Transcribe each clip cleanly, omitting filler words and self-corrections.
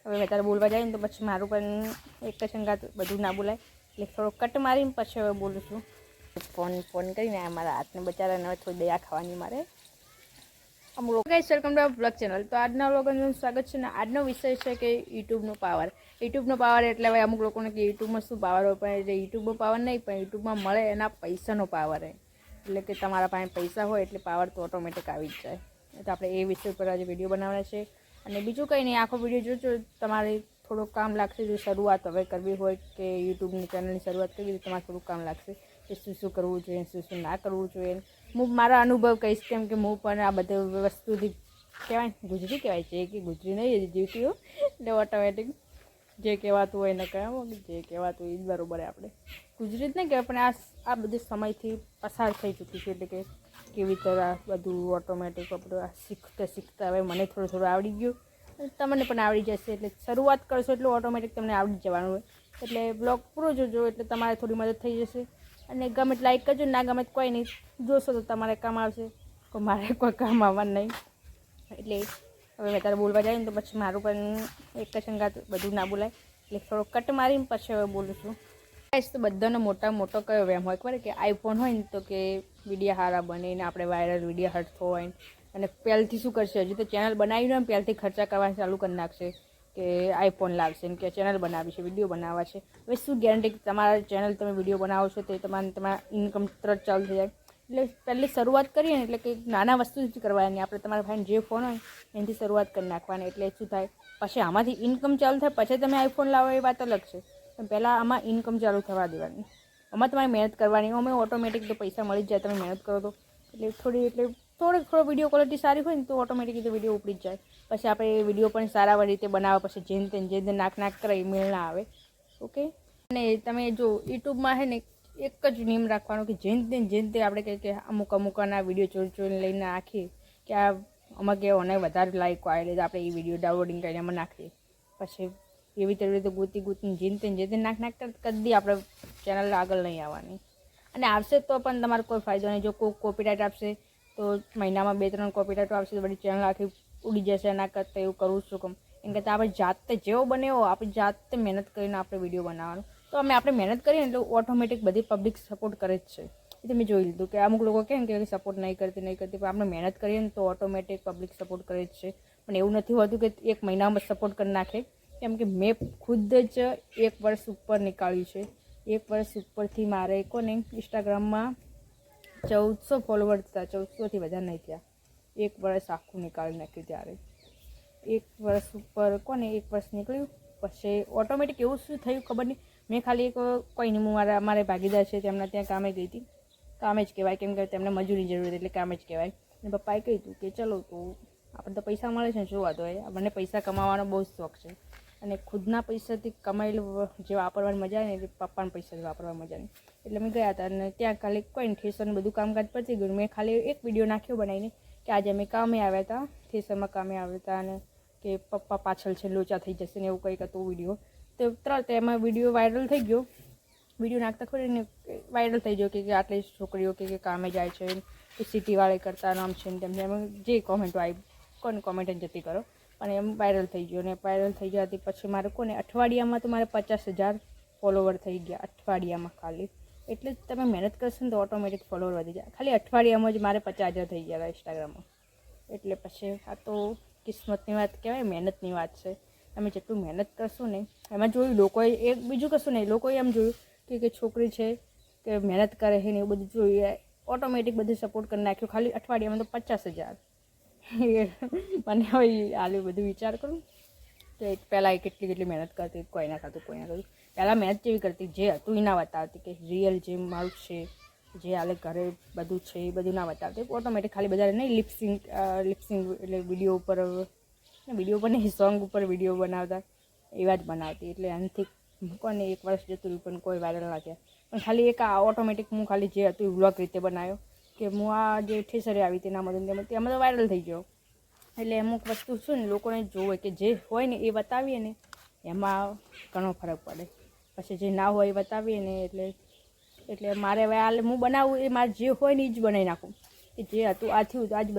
હવે વધારે બોલવા જાય ને તો પછી મારું પણ એક જ સંગાત બધું ના બોલાય, એટલે થોડો કટ મારીને પછી હવે બોલું છું. ફોન કરીને મારા હાથને બચારાને હવે થોડી દયા ખાવાની મારે. અમુક લોકો guys welcome to blog channel. તો આજના લોકોનું સ્વાગત છે ને આજનો વિષય છે કે યુટ્યુબનો પાવર. યુટ્યુબનો પાવર એટલે હવે અમુક લોકોને કે યુટ્યુબમાં શું પાવર હોય, પણ એટલે યુટ્યુબનો પાવર નહીં, પણ યુટ્યુબમાં મળે એના પૈસાનો પાવર હોય. એટલે કે તમારા પાસે પૈસા હોય એટલે પાવર તો ઓટોમેટિક આવી જ જાય. તો આપણે એ વિષય પર આજે વિડીયો બનાવવાના છે. અને બીજું કંઈ નહીં, આખો વિડીયો જોજો, તમારે થોડુંક કામ લાગશે. જો શરૂઆત હવે કરવી હોય કે યુટ્યુબની ચેનલની શરૂઆત કરવી હોય તો તમારે થોડુંક કામ લાગશે કે શું કરવું જોઈએ, શું ના કરવું જોઈએ. હું મારા અનુભવ કહીશ, કેમ કે હું પણ આ બધી વસ્તુથી કહેવાય ગુજરી કહેવાય છે કે ગુજરી નહીં જીવતી હોય, એટલે ઓટોમેટિક જે કહેવાતું હોય એને કહેવું, જે કહેવાતું હોય એ જ બરાબર. આપણે ગુજરી જ નહીં કહેવાય, પણ આ બધી સમયથી પસાર થઈ ચૂકી છે. એટલે કે કેવી તરહ બધું ઓટોમેટિક આપણે શીખતા હવે મને થોડું આવડી ગયું, તમને પણ આવડી જશે. એટલે શરૂઆત કરશો એટલે ઓટોમેટિક તમને આવડી જવાનું હોય. એટલે બ્લોગ પૂરો જોજો એટલે તમારે થોડી મદદ થઈ જશે. અને ગમે લાઈક કરજો, ના ગમે કોઈ નહીં, જોશો તો તમારે કામ આવશે, મારે કોઈ કામ આવવાનું નહીં. એટલે હવે વધારે બોલવા જાય ને તો પછી મારું પણ એક જ સંગાત બધું ના બોલાય, એટલે થોડો કટ મારીને પછી હવે બોલું છું. તો બધાનો મોટો કયો વ્યાયામ હોય ખબર કે આઈફોન હોય ને તો કે વિડીયો સારા બને ને આપણે વાયરલ વિડીયો હટતો હોય ને, અને પહેલથી શું કરશે, હજી તો ચેનલ બનાવી હોય ને પહેલથી ખર્ચા કરવાનું ચાલુ કરી નાખશે કે આઈફોન લાવશે ને કે ચેનલ બનાવી છે, વિડીયો બનાવવા છે. હવે શું ગેરંટી કે તમારા ચેનલ તમે વિડીયો બનાવો છો તો તમારા ઇન્કમ તરત ચાલુ થઈ જાય. એટલે પહેલી શરૂઆત કરીએ ને એટલે કે નાના વસ્તુથી કરવાની, આપણે તમારા ભાઈને જે ફોન હોય એનાથી શરૂઆત કરી નાખવાની. એટલે શું થાય, પછી આમાંથી ઇન્કમ ચાલુ થાય પછી તમે આઈફોન લાવો એ વાત અલગ છે, પણ પહેલાં આમાં ઇન્કમ ચાલુ થવા દેવાની. આમાં તમારે મહેનત કરવાની, અમે ઓટોમેટિક તો પૈસા મળી જ જાય તમે મહેનત કરો તો. એટલે થોડો વિડીયો ક્વોલિટી સારી હોય ને તો ઓટોમેટિક રીતે વિડીયો ઉપડી જ જાય. પછી આપણે વિડીયો પણ સારા રીતે બનાવવા, પછી જેને નાક કરે એ મેળ ના આવે. ઓકે. અને તમે જો યુટ્યુબમાં છે ને એક જ નિયમ રાખવાનો કે જેને તે આપણે કહે કે અમુકના વિડીયો ચોરીને લઈને નાખીએ કે આ આમાં કે ઓને વધારે લાઈકો આવેલી આપણે એ વિડીયો ડાઉનલોડિંગ કરીને એમાં નાખીએ. પછી એવી રીતે ગૂંતીને જે તે નાખ કદી આપણે ચેનલ આગળ નહીં આવવાની. અને આવશે તો પણ તમારો કોઈ ફાયદો નહીં. જો કોઈ કોપીરાઇટ આપશે તો મહિનામાં 2-3 કોપીરાઇટો આવશે તો બધી ચેનલ આખી ઉડી જશે. એના કરતાં એવું કરવું જ શું કમ, એમ કરતાં આપણે જાતે જેવો બને એવો આપણે જાતે મહેનત કરીને આપણે વિડીયો બનાવવાનો. તો આપણે મહેનત કરીએ ને એટલે ઓટોમેટિક બધી પબ્લિક સપોર્ટ કરે જ છે. એ તમે જોઈ લીધું કે અમુક લોકો કેમ કે સપોર્ટ નહીં કરતી પણ આપણે મહેનત કરીએ ને તો ઓટોમેટિક પબ્લિક સપોર્ટ કરે જ છે. પણ એવું નથી હોતું કે એક મહિનામાં સપોર્ટ કરી નાખે, કેમ કે મેં ખુદ જ 1 વર્ષ ઉપર નીકાળ્યું છે. 1 વર્ષ ઉપરથી મારે કોને ઇન્સ્ટાગ્રામમાં 1400 ફોલોવર હતા, 1400થી વધારે નહીં થયા. 1 વર્ષ આખું નીકાળી નાખ્યું ત્યારે. 1 વર્ષ ઉપર કોને 1 વર્ષ નીકળ્યું પછી ઓટોમેટિક એવું શું થયું ખબર નહીં. મેં ખાલી કોઈ નહીં, હું મારે ભાગીદાર છે તેમના ત્યાં કામે ગઈ હતી. કામે જ કહેવાય, કેમ કે તેમને મજૂરી જરૂર હતી એટલે કામે જ કહેવાય. અને પપ્પાએ કહ્યું હતું કે ચલો તો આપણે તો પૈસા મળે છે ને શું વાંધો હોય, આપણને પૈસા કમાવાનો બહુ શોખ છે. અને ખુદના પૈસાથી કમાયેલું જે વાપરવાની મજા આવે ને એટલે પપ્પાના પૈસાથી વાપરવાની મજા નહીં. એટલે મેં ગયા હતા અને ત્યાં ખાલી કોઈ થેસરનું બધું કામકાજ પતી ગયું. મેં ખાલી એક વિડીયો નાખ્યો બનાવીને કે આજે અમે કામે આવ્યા હતા, થેસરમાં કામે આવ્યા હતા, અને કે પપ્પા પાછળ છે લોચા થઈ જશે ને એવું કંઈક હતું વિડીયો. તો તરત એમાં વિડીયો વાયરલ થઈ ગયો. વિડીયો નાખતા ખોરીને વાયરલ થઈ ગયો કે આટલી છોકરીઓ કે કામે જાય છે કે સિટીવાળે કરતા નામ છે ને તેમ જે કોમેન્ટો આવી કોને કોમેન્ટ જતી કરો, પણ એમ વાયરલ થઈ ગયો. ને વાયરલ થઈ જવાથી પછી મારે કોને અઠવાડિયામાં તો મારે 50,000 ફોલોવર થઈ ગયા અઠવાડિયામાં ખાલી. એટલે જ તમે મહેનત કરશો ને તો ઓટોમેટિક ફોલોવર વધી જાય. ખાલી અઠવાડિયામાં જ મારે 50,000 થઈ ગયા ઇન્સ્ટાગ્રામમાં. એટલે પછી આ તો કિસ્મતની વાત કહેવાય, મહેનતની વાત છે. તમે જેટલું મહેનત કરશો ને એમાં જોયું લોકોએ એક બીજું કશું નહીં, લોકોએ એમ જોયું કે છોકરી છે કે મહેનત કરે છે ને એવું બધું જોઈએ, ઓટોમેટિક બધું સપોર્ટ કરી નાખ્યું. ખાલી અઠવાડિયામાં તો 50,000. મને હવે આલું બધું વિચાર કરું તો પહેલાં કેટલી મહેનત કરતી, કોઈ ના થતું. પહેલાં મહેનત જેવી કરતી જે હતું એ ના બતાવતી, કે રિયલ જે મારું છે જે હાલે ઘરે બધું છે એ બધું ના બતાવતી. ઓટોમેટિક ખાલી બધા નહીં લિપસિંગ એટલે વિડીયો ઉપર નહીં, સોંગ ઉપર વિડીયો બનાવતા એવા જ બનાવતી. એટલે આનાથી કોને 1 વર્ષ જતું રહ્યું પણ કોઈ વાયરલ ના થયા. પણ ખાલી એક આ ઓટોમેટિક હું ખાલી જે હતું એ વ્લોગ રીતે બનાવ્યો કે હું આ જે ઠેસરે આવી તેમાં તો વાયરલ થઈ ગયો. એટલે અમુક વસ્તુ શું ને લોકોને જોવે કે જે હોય ને એ બતાવીએ ને એમાં ઘણો ફરક પડે. પછી જે ના હોય એ બતાવીએ ને એટલે મારે હવે હું બનાવું એ મારે જે હોય ને એ જ બનાવી નાખું. કે જે હતું આ થયું તો આ જ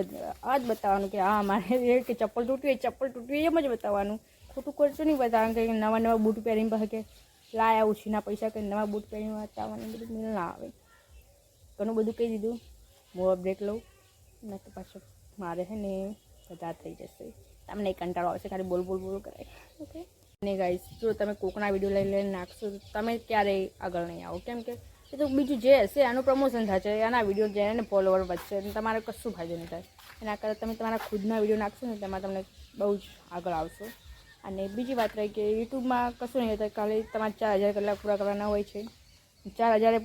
બતાવવાનું કે હા મારે કે ચપ્પલ તૂટ્યું એમ જ બતાવવાનું. ખોટું ખર્ચો નહીં બતાવવાનું કે નવા નવા બૂટ પહેરીને પછી કે લાયા ઓછીના પૈસા કે નવા બૂટ પહેરીને વાંચવાનું બધું મિલ ના આવે. ઘણું બધું કહી દીધું. હું બ્રેક લઉં ને તો પાછું મારે છે ને વધારે થઈ જશે. તમને કંટાળો આવશે ખાલી બોલ કરે. ઓકે ને ગાઈસ, જો તમે કોકના વિડીયો લઈને નાખશો તો તમે ક્યારેય આગળ નહીં આવો. કેમ કે એ તો બીજું જે હશે આનું પ્રમોશન થશે, આના વિડીયો જેને ફોલોવર વધશે અને તમારે કશું ફાયદો નહીં થાય. એના કરતાં તમે તમારા ખુદના વિડીયો નાખશો ને તેમાં તમને બહુ જ આગળ આવશો. અને બીજી વાત રહી કે યુટ્યુબમાં કશું નહીં હોતા, ખાલી તમારે 4000 કલાક પૂરા કરવાના હોય છે. 4000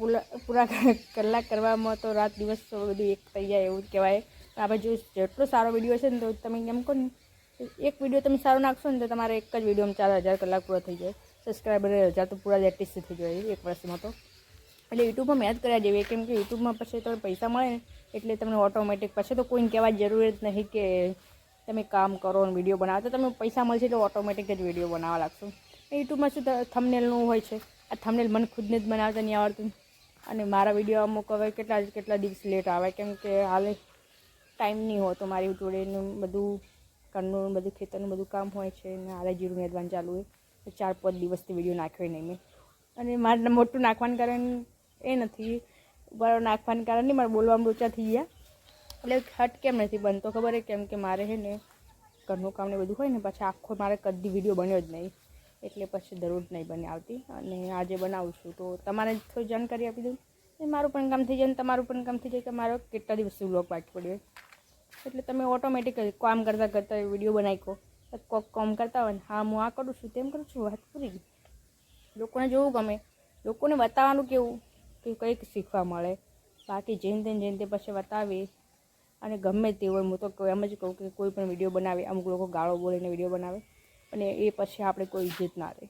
પૂરા કલાક કરવામાં તો રાત દિવસ બધું એક થઈ જાય એવું જ કહેવાય. આપણે જો જેટલો સારો વિડીયો હશે ને તો તમે એમ કહો ને એક વિડીયો તમે સારો નાખશો ને તો તમારે એક જ વિડીયોમાં 4000 કલાક પૂરા થઈ જાય. સબસ્ક્રાઈબર 1000 તો પૂરા લેટેસ્ટ થઈ જાય એક વર્ષમાં. તો એટલે યુટ્યુબમાં મહેનત કર્યા જેવી, કેમ કે યુટ્યુબમાં પછી તો પૈસા મળે ને એટલે તમને ઓટોમેટિક પછી તો કોઈને કહેવા જરૂર જ નહીં કે તમે કામ કરો અને વિડીયો બનાવો. તો તમે પૈસા મળશે તો ઓટોમેટિક જ વિડીયો બનાવવા લાગશો. યુટ્યુબમાં શું થંબનેલનું હોય છે, આ થંબનેલ મને ખુદને જ બનાવતા નહીં આવડતું. અને મારા વિડીયો અમુક હવે કેટલા દિવસ લેટ આવે, કેમ કે હાલે ટાઈમ નહીં હોતો મારી જોડેનું બધું ઘરનું બધું ખેતરનું બધું કામ હોય છે ને હાલે જીરું નેદવાનું ચાલુ હોય. 4-5 દિવસથી વિડીયો નાખ્યો નહીં મેં. અને મારે મોટું નાખવાનું કારણ એ નથી, બરાબર નાખવાનું કારણ નહીં, મારે બોલવામાં લોચા થઈ ગયા એટલે હટ કેમ નથી બનતો ખબર છે. કેમ કે મારે છે ને ઘરનું કામ ને બધું હોય ને પછી આખો મારે કદી વિડીયો બન્યો જ નહીં, એટલે પછી દરરોજ નહીં બને આવતી. અને આજે બનાવું છું તો તમારે થોડી જાણકારી આપી દઉં. મારું પણ કામ થઈ જાય ને તમારું પણ કામ થઈ જાય કે મારો કેટલા દિવસથી વ્લોગ બાકી પડ્યો. એટલે તમે ઓટોમેટિક કામ કરતાં વિડીયો બનાવી કહો. કોક કામ કરતા હોય ને હા હું આ કરું છું તેમ કરું છું, વાત પૂરી. લોકોને જોવું ગમે, લોકોને બતાવવાનું કેવું કે કંઈક શીખવા મળે. બાકી જેને તે પછી બતાવી અને ગમે તે હોય, હું તો એમ જ કહું કે કોઈ પણ વિડીયો બનાવે, અમુક લોકો ગાળો બોલીને વિડીયો બનાવે અને એ પછી આપણે કોઈ ઇજ્જત ના રહે.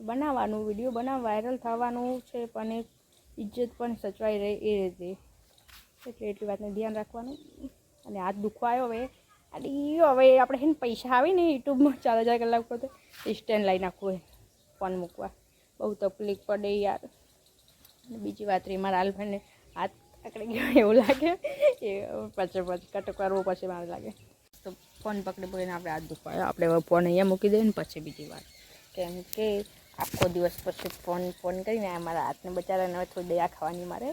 બનાવવાનું વિડીયો વાયરલ થવાનું છે પણ ઇજ્જત પણ સચવાઈ રહે એ રીતે. એટલે એટલી વાતનું ધ્યાન રાખવાનું. અને હાથ દુખવા આવ્યો હવે આપણે છે ને પૈસા આવે ને યુટ્યુબમાં 4000 કલાક પર તો સ્ટેન્ડ લઈ નાખવું હોય ફોન મૂકવા, બહુ તકલીફ પડે યાર. અને બીજી વાત રહી મારા હાલભાઈને હાથ પકડી ગયો એવું લાગે, એ પછી કટ કરવો પછી મારે લાગે તો ફોન પકડીને આપણે હાથ દુખવાયો. આપણે હવે ફોન અહીંયા મૂકી દઈએ ને પછી બીજી વાત, કેમ કે આખો દિવસ પછી ફોન કરીને મારા હાથને બચારાને હવે થોડી દયા ખાવાની મારે.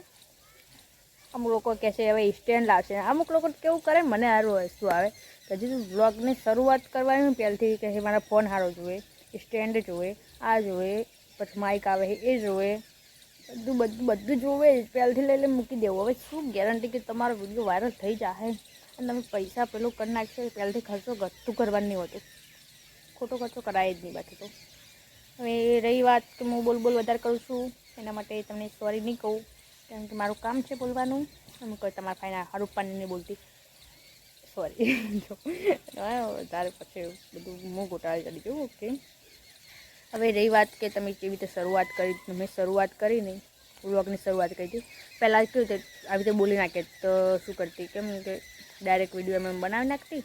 અમુક લોકો કહે છે હવે સ્ટેન્ડ લાવશે, અમુક લોકો કેવું કરે મને સારું વસ્તુ આવે કે હજી વ્લોગની શરૂઆત કરવાની પહેલથી કહે મારા ફોન સારો જોઈએ, સ્ટેન્ડ જોઈએ, આ જોઈએ, પછી માઇક આવે એ જોઈએ, બધું જોવે પહેલથી લઈ મૂકી દેવું. હવે શું ગેરંટી કે તમારો વિડીયો વાયરલ થઈ જાય અને તમે પૈસા પેલું કરી નાખશો. પહેલથી ખર્ચો ગતું કરવાનું નહીં હોતું, ખોટો ખર્ચો કરાય જ નહીં. બાકી તો હવે રહી વાત કે હું બોલ વધારે કરું છું એના માટે તમને સોરી નહીં કહું, કેમ કે મારું કામ છે બોલવાનું. હું કોઈ તમારા ફાઈના હારું પાણી નહીં બોલતી, સોરી. જો વધારે પછી બધું હું ગોટાળી કરી દઉં. ઓકે હવે રહી વાત કે તમે કેવી રીતે શરૂઆત કરી. મેં શરૂઆત કરી નહીં, વ્લોગની શરૂઆત કરી હતી. પહેલાં કેવું રીતે આવી રીતે બોલી નાખે તો શું કરતી, કેમ કે ડાયરેક્ટ વિડીયો એમ બનાવી નાખતી.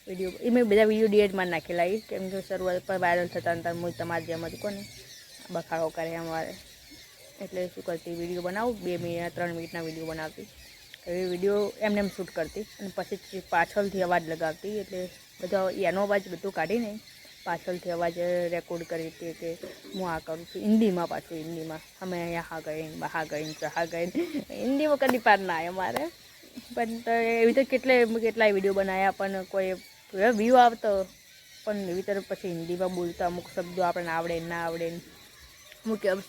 વિડીયો એ મેં બધા વિડીયો ડિલીટ મારી નાખેલા એ, કેમ કે શરૂઆત પર વાયરલ થતા હતા. હું તમારી જેમ જ કોને બખાડો કરે અમારે, એટલે શું કરતી વિડીયો બનાવું 2 મિનિટ 3 મિનિટના વિડીયો બનાવતી. એ વિડીયો એમને શૂટ કરતી અને પછી પાછળથી અવાજ લગાવતી. એટલે બધા એનો અવાજ બધું કાઢીને પાછળથી અવાજ રેકોર્ડ કરી હતી કે હું આ કરું છું હિન્દીમાં. પાછું હિન્દીમાં અમે અહીંયા બહા ગઈને ચહા ગઈને હિન્દીમાં કદી પાર ના આવ્યો મારે. પણ એવી રીતે કેટલાય વિડીયો બનાવ્યા પણ કોઈ વ્યૂ આવતો પણ એવી તરફ પછી હિન્દીમાં બોલતા અમુક શબ્દો આપણને આવડે ના આવડે,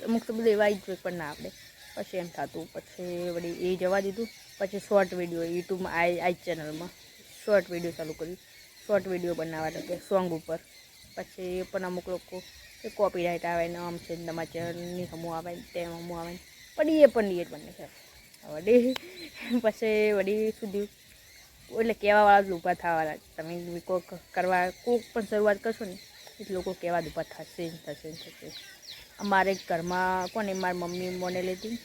અમુક શબ્દો એવા જ પણ ના આવડે. પછી એમ થતું, પછી વળી એ જવા દીધું. પછી શોર્ટ વિડીયો યુટ્યુબમાં આ ચેનલમાં શોર્ટ વિડીયો ચાલુ કર્યું. શોર્ટ વિડીયો બનાવવા લાગે સોંગ ઉપર. પછી એ પણ અમુક લોકો એ કોપીરાઇટ આવે ને આમ છે તમારા ચેનલની હમું આવે ને તેમ હમું આવે ને પણ એ પણ ડિએટ બને છે વળી. પછી વળી સુધી એટલે કહેવાવાળા જ ઊભા થવાના. તમે કોક પણ શરૂઆત કરશો ને એટલે લોકો કહેવા જ ઊભા થશે. અમારે ઘરમાં કોને મારી મમ્મી મને લીધી,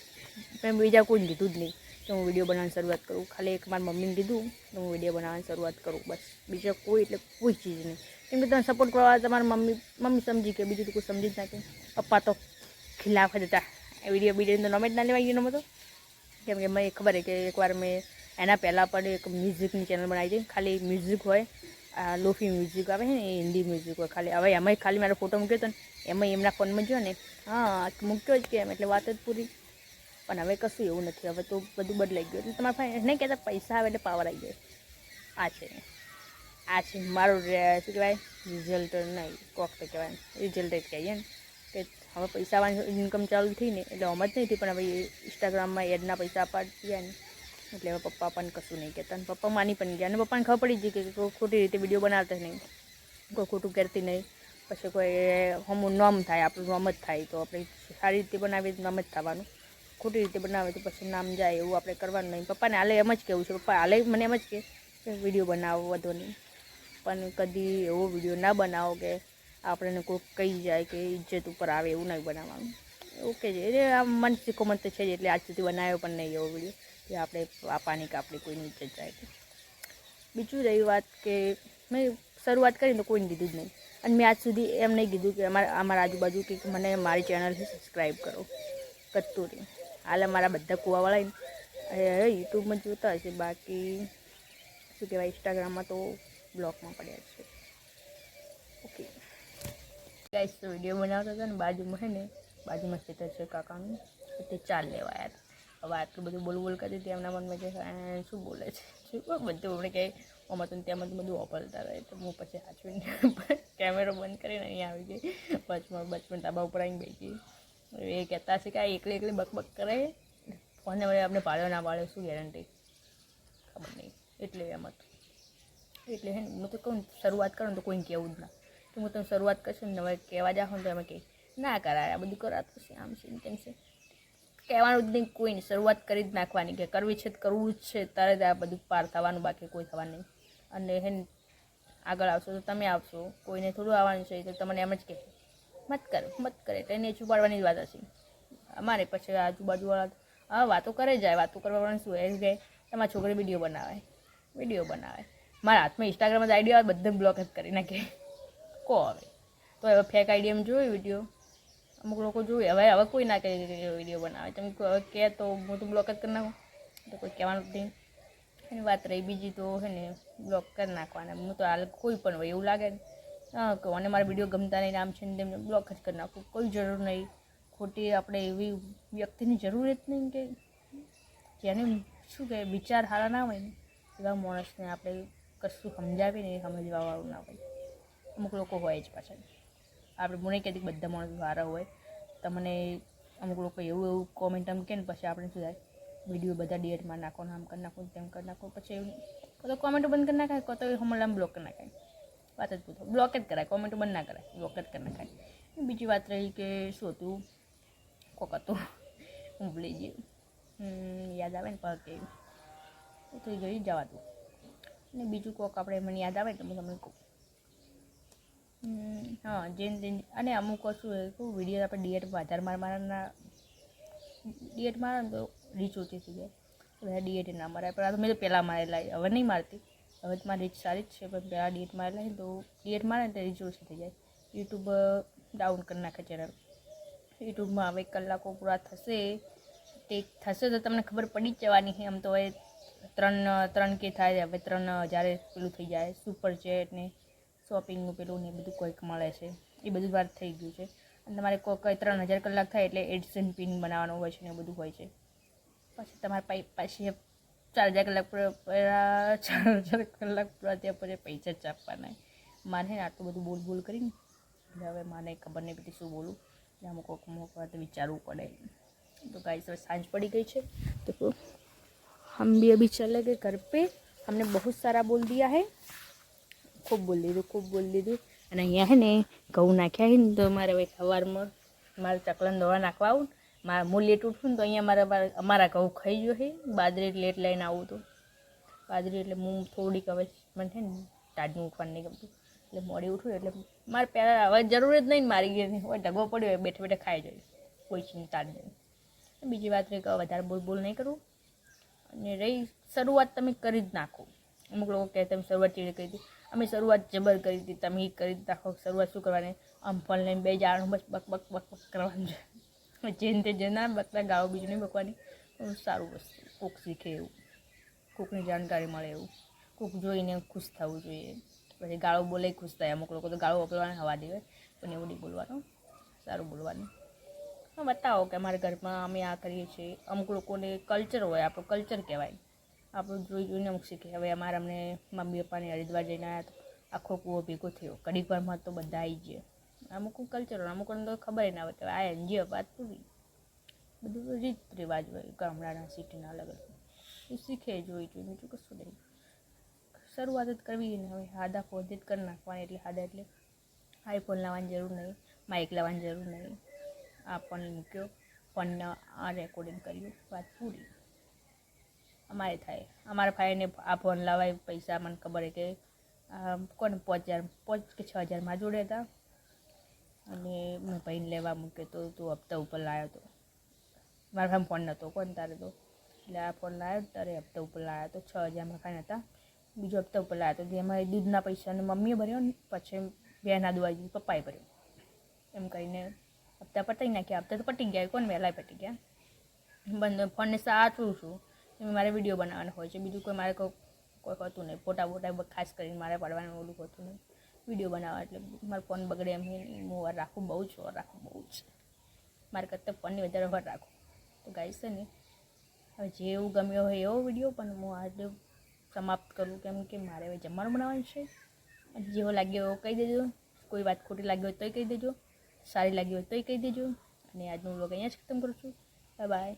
મેં બીજા કોઈ લીધું જ નહીં તો હું વિડીયો બનાવવાની શરૂઆત કરું. ખાલી એક મારી મમ્મીને કીધું તો હું વિડીયો બનાવવાની શરૂઆત કરું, બસ. બીજા કોઈ એટલે કોઈ ચીજ નહીં. કેમ કે તમે સપોર્ટ કરવા તમારા મમ્મી સમજી કે બીજું તો કોઈ સમજી જ નાખે. પપ્પા તો ખિલાફ જ હતા વિડીયો તો નમે જ ના લેવાય ગયો નમતો. કેમ કે મને ખબર છે કે એકવાર મેં એના પહેલાં પણ એક મ્યુઝિકની ચેનલ બનાવી હતી, ખાલી મ્યુઝિક હોય આ લોફી મ્યુઝિક આવે છે ને એ હિન્દી મ્યુઝિક હોય ખાલી. હવે એમાંય ખાલી મારો ફોટો મૂક્યો હતો ને એમાં એમના ફોનમાં જો ને હા મૂક્યો જ કેમ એટલે વાત જ પૂરી. પણ હવે કશું એવું નથી, હવે તો બધું બદલાઈ ગયું. એટલે તમારા પાસે નહીં કહેતા પૈસા આવે એટલે પાવર આવી જાય. આ છે મારું શું કહેવાય રિઝલ્ટ નહીં કોક તો કહેવાય રિઝલ્ટ જ કહીએ ને કે હવે પૈસા આવવાની ઇન્કમ ચાલુ થઈ ને એટલે આમ જ નહીં થઈ, પણ હવે ઇન્સ્ટાગ્રામમાં એડના પૈસા આપવા ગયા ને એટલે હવે પપ્પા પણ કશું નહીં કહેતા. અને પપ્પા માની પણ ગયા, અને પપ્પાને ખબર પડી ગઈ કે કોઈ ખોટી રીતે વિડીયો બનાવતા જ નહીં, કોઈ ખોટું કરતી નહીં. પછી કોઈ હમું નોમ થાય, આપણું નોમ જ થાય, તો આપણે સારી રીતે બનાવીએ તો નામ જ થવાનું, ખોટી રીતે બનાવે તો પછી નામ જાય, એવું આપણે કરવાનું નહીં. પપ્પાને હાલે એમ જ કહેવું છે, પપ્પા હાલે મને એમ જ કે વિડીયો બનાવો વધુ નહીં, પણ કદી એવો વિડીયો ના બનાવો કે આપણને કોઈ કહી જાય કે ઇજ્જત ઉપર આવે, એવું નહીં બનાવવાનું. ઓકે છે એટલે આ મન શીખો મન તો છે જ, એટલે આજ સુધી બનાવ્યો પણ નહીં એવો વિડીયો કે આપણે પાપાની કે આપણે કોઈની ઇજ્જત જાય. બીજું રહી વાત કે મેં શરૂઆત કરીને તો કોઈને કીધું જ નહીં, અને મેં આજ સુધી એમ નહીં કીધું કે અમારા આજુબાજુ કે મને મારી ચેનલથી સબસ્ક્રાઈબ કરો, કરતું રહી. હાલ અમારા બધા કુવાવાળા યુટ્યુબમાં જોતા હશે, બાકી શું કહેવાય ઇન્સ્ટાગ્રામમાં તો બ્લોગમાં પડ્યા છે. ઓકે ગાઈસ, તો વિડીયો બનાવતા હતા ને બાજુમાં છે ને બાજુમાં ખેતર છે કાકાનું, તે ચાલ લેવા આવ્યા હતા. હવે આટલું બધું બોલ કરતી હતી એમના મનમાં કે શું બોલે છે શું બધું આપણે કંઈ આમાં તો ત્યાં બધું વાપરતા રહે. તો હું પછી સાચવીને કેમેરો બંધ કરીને અહીંયા આવી ગઈ, બચપન ધાબા ઉપર આવીને બેસી. એ કહેતા છે કે આ એકલી બકબક કરે, ફોનને વડે આપણે પાડ્યો ના પાડ્યો શું ગેરંટી ખબર નહીં. એટલે એમ હતું. એટલે હે ને હું તો કહું શરૂઆત કરું તો કોઈને કહેવું જ ના, તો હું તમે શરૂઆત કરશો ને હવે કહેવા જાઓ ને તો એમ કહે ના કરાય, આ બધું કરાતું છે આમ છે તેમ છે, કહેવાનું જ નહીં કોઈને. શરૂઆત કરી જ નાખવાની કે કરવી છે તો કરવું જ છે, તારે જ આ બધું પાર થવાનું, બાકી કોઈ થવાનું નહીં. અને હે ને આગળ આવશો તો તમે આવશો, કોઈને થોડું આવવાનું છે તો તમને એમ જ કહે મત કરે તો એને છુપાડવાની જ વાત હશે. અમારે પછી આજુબાજુવાળા હા વાતો કરે જાય, વાતો કરવાનું શું એ જાય. તમારી છોકરી વિડીયો બનાવે, મારા હાથમાં ઇન્સ્ટાગ્રામ જ આઈડિયા આવે બધે બ્લોક જ કરી નાખે. કહો હવે તો હવે ફેક આઈડિયામાં જોયું વિડીયો, અમુક લોકો જોઈએ. હવે કોઈ ના કહે વિડીયો બનાવે, તમે હવે કહે તો હું તો બ્લોક જ કરી નાખું, તો કોઈ કહેવાનું જ નહીં. એની વાત રહી બીજી તો છે ને બ્લોક કરી નાખવાના. હું તો હાલ કોઈ પણ હોય એવું લાગે ને હા કહું અને મારા વિડીયો ગમતા નહીં આમ છે ને તેમને બ્લોક જ કરી નાખું, કોઈ જરૂર નહીં. ખોટી આપણે એવી વ્યક્તિની જરૂર જ નહીં કે જેને શું કહે વિચાર સારા ના હોય ને એવા માણસને આપણે કશું સમજાવીએ ને એ સમજવાવાળું ના હોય. અમુક લોકો હોય જ પાછળ, આપણે મને કહેતી બધા માણસો સારા હોય. તમને અમુક લોકો એવું કોમેન્ટ આમ કહે ને પછી આપણે શું થાય વિડીયો બધા ડિલીટમાં નાખો, આમ કરી નાખો તેમ કરી નાખો, પછી તો કોમેન્ટો બંધ કરી નાખાય, તો હમણાં બ્લોક કરી નાખાય. વાત જ પૂછો બ્લોક જ કરાય, કોમેન્ટો બંધ ના કરાય, બ્લોક જ કરી નાખાય. બીજી વાત રહી કે શું હતું કોક હતું હું ભૂલી ગઈ, યાદ આવે ને પર કે થઈ ગઈ જવા દઉં. અને બીજું કોક આપણે મને યાદ આવે તો હું તમને કહું. હા અને અમુક શું કહું વિડીયો આપણે ડિએટ વધારે ડિએટ મારે ને તો રીચ ઓછી થઈ જાય, બધા ડિએટ ના મારે. પણ આ તો મેં તો પહેલાં મારેલા, હવે નહીં મારતી, હવે તો મારી રીચ સારી જ છે. પણ પહેલાં ડિએટ મારેલા ને તો ડિએટ મારે ને તો રીચ ઓછી થઈ જાય. યુટ્યુબ ડાઉન કરી નાખે ચેનલ. યુટ્યુબમાં હવે કલાકો પૂરા થશે તો તમને ખબર પડી જ જવાની છે. આમ તો હવે 3K થાય, હવે 3000 પેલું થઈ જાય સુપર ચેટ ને શોપિંગનું પેલું ને બધું કોઈક મળે છે, એ બધું વાર થઈ ગયું છે. અને તમારે કોઈ 3000 કલાક થાય એટલે એડસન પિન બનાવવાનું હોય છે ને બધું હોય છે. પછી તમારે પાછી 4000 કલાક પૂરા ત્યાં પછી પૈસા જ આપવાના. મારે ને આટલું બધું બોલ કરીને એટલે હવે મને ખબર નહીં પડતી શું બોલું, એટલે અમુક વાત વિચારવું પડે. तो गाइस હવે સાંજ પડી ગई છે, तो हम भी अभी चले गए घर पे. हमने बहुत सारा बोल दिया है, खूब बोल દીધું. અને અહીંયા હે ને ઘઉં નાખ્યા છે ને તો મારે હવે સવારમાં મારે ચકલાને દવા નાખવા આવું ને હું લેટ ઉઠું ને તો અહીંયા અમારા ઘઉં ખાઈ ગયો છે. બાજરી લેટ લઈને આવું તો બાજરી એટલે હું થોડીક હવે મને છે ને ટાઢનું ઉઠવાનું નહીં ગમતું, એટલે મોડી ઉઠું એટલે મારે પહેલાં હવે જરૂર જ નહીં ને મારી ગઈ હોય ઢગો પડ્યો હોય બેઠે ખાઈ જાય, કોઈ ચિંતા જ નહીં. બીજી વાત રહી કે વધારે બોલ નહીં કરવું. અને રહી શરૂઆત તમે કરી જ નાખો. અમુક લોકો કહે તમે શરૂઆત ચીડી કરી હતી, અમે શરૂઆત જબર કરી હતી, તમે એ કરી નાખો. શરૂઆત શું કરવાની આમ ફોન લઈને બે જવાનું બસ બક કરવાનું છે. જેને તે જે ના બકતા ગાઓ બીજું નહીં બકવાની. સારું વસ્તુ કોક શીખે એવું, કોકની જાણકારી મળે એવું, કોક જોઈને ખુશ થવું જોઈએ. પછી ગાળો બોલે ખુશ થાય. અમુક લોકો તો ગાળો વાપરવાને હવા દે પણ એવું નહીં બોલવાનું, સારું બોલવાનું. બતાવો કે અમારા ઘરમાં અમે આ કરીએ છીએ. અમુક લોકોને કલ્ચર હોય, આપણું કલ્ચર કહેવાય, આપણું જોઈ જોઈને અમુક શીખે. હવે અમારે અમને મમ્મી પપ્પાને હરિદ્વાર જઈને આવ્યા તો આખો કૂવો ભેગો થયો, ઘડીકવારમાં તો બધા આવી ગયા. અમુક કલ્ચર હોય, અમુક તો ખબર ના હોય કે આ એનજીઓ વાત પૂરી. બધું તો રીત રિવાજ હોય ગામડાના સિટીના અલગ અલગ, એ શીખે જોઈ જોઈને, બીજું કશું નહીં. શરૂઆત જ કરવી ને હવે હાદા ફોન જ કરી નાખવાની. એટલે હાદા એટલે આઈફોન લાવવાની જરૂર નહીં, માઇક લાવવાની જરૂર નહીં. આ ફોન મૂક્યો, ફોનને આ રેકોર્ડિંગ કર્યું, વાત પૂરી. અમારે થાય, અમારા ભાઈને આ ફોન લાવાય પૈસા મને ખબર છે કે કોને 5,000 કે 6,000 જોડે હતા. અને મેં ભાઈને લેવા મૂક્યો તો તું હપ્તા ઉપર લાવ્યો હતો. મારા ભાઈ ફોન નહોતો કોણ તારે તો, એટલે આ ફોન લાવ્યો તારે હપ્તા ઉપર લાવ્યો તો 6,000 ભાઈ હતા. બીજો હપ્તા ઉપર લાવ્યો તો જેમાં દૂધના પૈસાને મમ્મીએ ભર્યો ને પછી બેના દુવાજી પપ્પાએ ભર્યો. એમ કરીને હપ્તા પતાવી નાખ્યા. હપ્તા તો પટી ગયા, કોણ વહેલા પટી ગયા. બંધ ફોનને સાચું છું એમાં મારે વિડીયો બનાવવાનો હોય છે, બીજું કોઈ મારે કોઈ હોતું નહીં. ફોટા ખાસ કરીને મારે પાડવાનું ઓલું હોતું નહીં, વિડીયો બનાવવા. એટલે મારો ફોન બગડે એમ હું વાર રાખું, બહુ જ વાર રાખું, બહુ જ. મારે કરતાં ફોનની વધારે વાર રાખું. તો ગાઈસ છે ને હવે જેવું ગમ્યો હોય એવો વિડીયો પણ હું આજે સમાપ્ત કરું, કેમ કે મારે હવે જમવાનું બનાવવાનું છે. જેવો લાગ્યો એવો કહી દેજો, કોઈ વાત ખોટી લાગી હોય તોય કહી દેજો, સારી લાગી હોય તોય કહી દેજો. અને આજનું વ્લોગ અહીંયા જ ખતમ કરું છું. Bye bye.